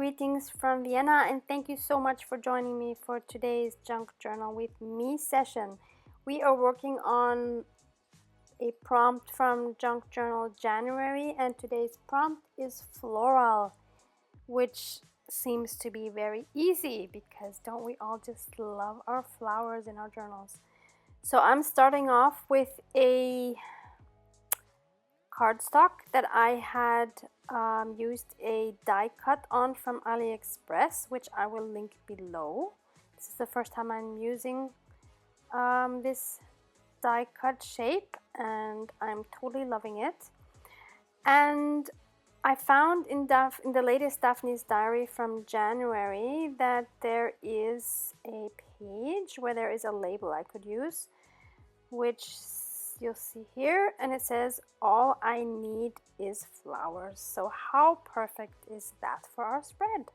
greetings from Vienna, and thank you so much for joining me for today's Junk Journal with Me session. We are working on a prompt from Junk Journal January, and today's prompt is floral, which seems to be very easy because don't we all just love our flowers in our journals? So I'm starting off with a cardstock that I had used a die cut on from AliExpress, which I will link below. This is the first time I'm using this die cut shape, and I'm totally loving it. And I found in the latest Daphne's Diary from January that there is a page where there is a label I could use, which you'll see here, and it says all I need is flowers. So how perfect is that for our spread?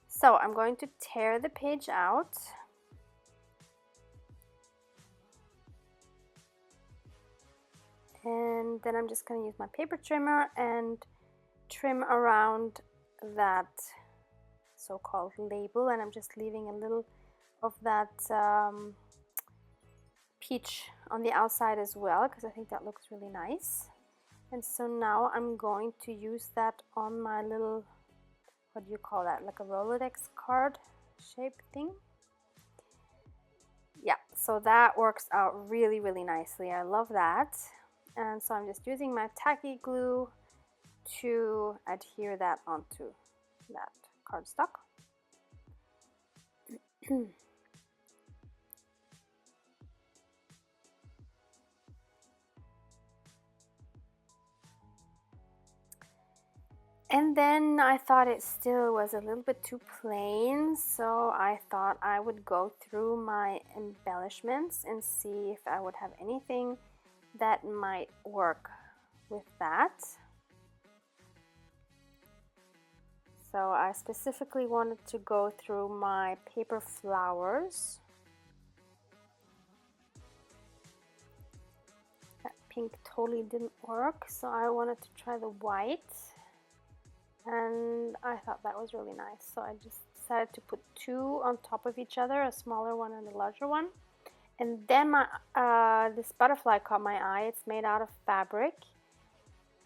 So I'm going to tear the page out, and then I'm just going to use my paper trimmer and trim around that so-called label, and I'm just leaving a little of that peach on the outside as well, because I think that looks really nice. And so now I'm going to use that on my little, what do you call that, like a Rolodex card shape thing. Yeah, so that works out really, really nicely. I love that. And so I'm just using my tacky glue to adhere that onto that cardstock. And then I thought it still was a little bit too plain, so I thought I would go through my embellishments and see if I would have anything that might work with that. So I specifically wanted to go through my paper flowers. That pink totally didn't work, so I wanted to try the white. And I thought that was really nice, so I just decided to put two on top of each other, a smaller one and a larger one. And then this butterfly caught my eye. It's made out of fabric,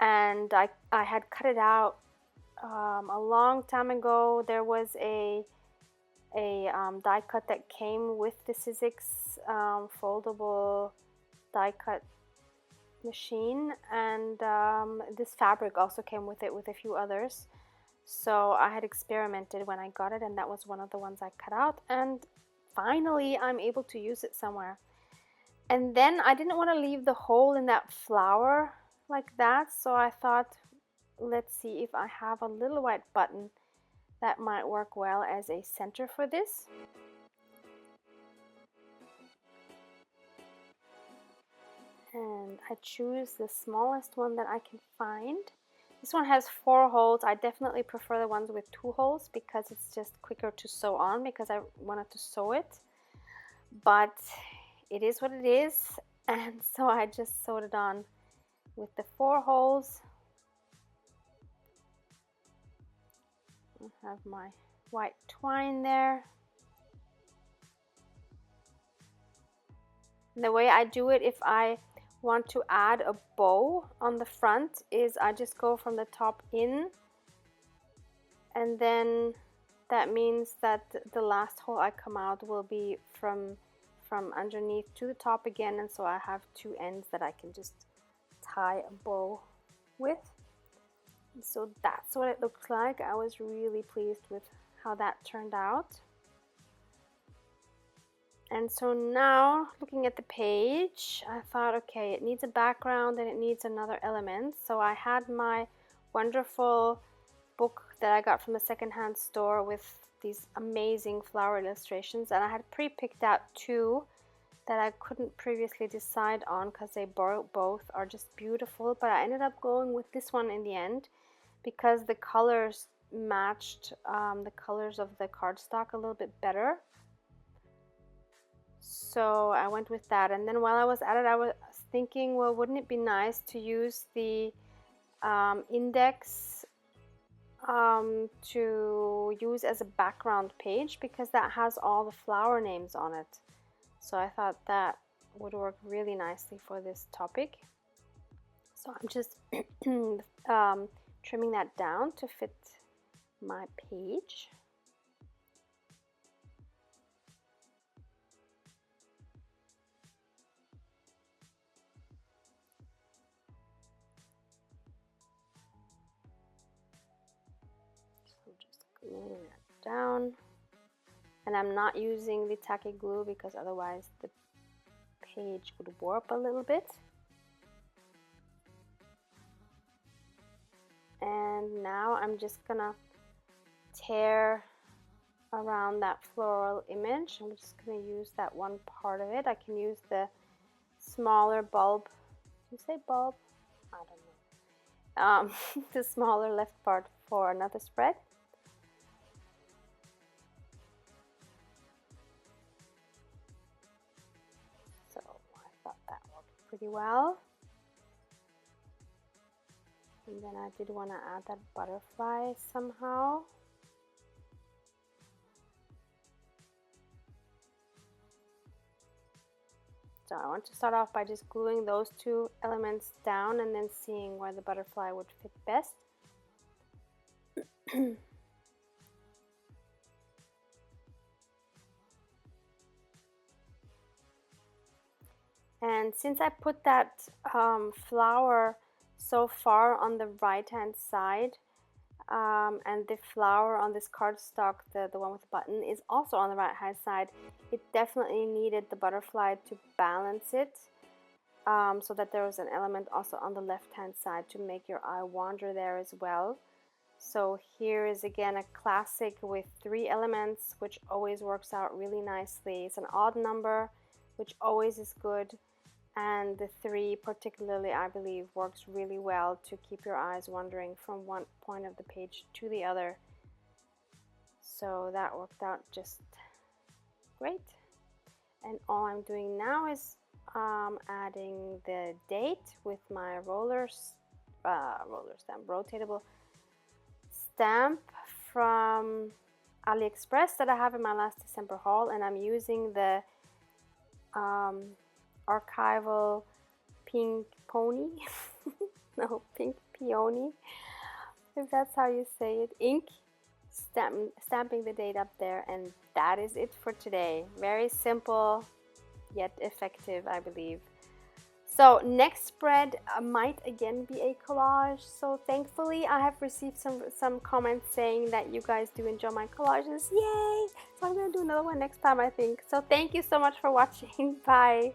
and I had cut it out a long time ago. There was a die cut that came with the Sizzix foldable die cut machine, and this fabric also came with it with a few others. So I had experimented when I got it, and that was one of the ones I cut out, and finally I'm able to use it somewhere. And then I didn't want to leave the hole in that flower like that, so I thought, let's see if I have a little white button that might work well as a center for this. And I choose the smallest one that I can find. This one has 4 holes. I definitely prefer the ones with 2 holes because it's just quicker to sew on, because I wanted to sew it. But it is what it is, and so I just sewed it on with the 4 holes. I have my white twine there. And the way I do it, if I want to add a bow on the front, is I just go from the top in, and then that means that the last hole I come out will be from underneath to the top again, and so I have 2 ends that I can just tie a bow with. And so that's what it looks like. I was really pleased with how that turned out. And so now, looking at the page, I thought, okay, it needs a background and it needs another element. So I had my wonderful book that I got from the secondhand store with these amazing flower illustrations, and I had pre-picked out 2 that I couldn't previously decide on because they both are just beautiful. But I ended up going with this one in the end because the colors matched the colors of the cardstock a little bit better. So I went with that, and then while I was at it, I was thinking, well, wouldn't it be nice to use the index to use as a background page because that has all the flower names on it. So I thought that would work really nicely for this topic. So I'm just trimming that down to fit my page. So just gluing that down. And I'm not using the tacky glue because otherwise the page would warp a little bit. And now I'm just gonna tear around that floral image. I'm just gonna use that one part of it. I can use the smaller bulb. Did you say bulb? I don't know. The smaller left part for another spread. So I thought that worked pretty well. And then I did want to add that butterfly somehow. So I want to start off by just gluing those two elements down and then seeing where the butterfly would fit best. And since I put that flower so far on the right hand side, and the flower on this cardstock, the one with the button, is also on the right hand side, it definitely needed the butterfly to balance it, so that there was an element also on the left hand side to make your eye wander there as well. So here is again a classic with 3 elements, which always works out really nicely. It's an odd number, which always is good. And the 3 particularly, I believe, works really well to keep your eyes wandering from one point of the page to the other. So that worked out just great. And all I'm doing now is adding the date with my roller stamp, rotatable stamp from AliExpress that I have in my last December haul, and I'm using the archival pink pony no, pink peony, if that's how you say it, ink, stamping the date up there. And that is it for today. Very simple yet effective, I believe. So next spread might again be a collage. So thankfully I have received some comments saying that you guys do enjoy my collages. Yay! So I'm gonna do another one next time, I think. So thank you so much for watching. Bye.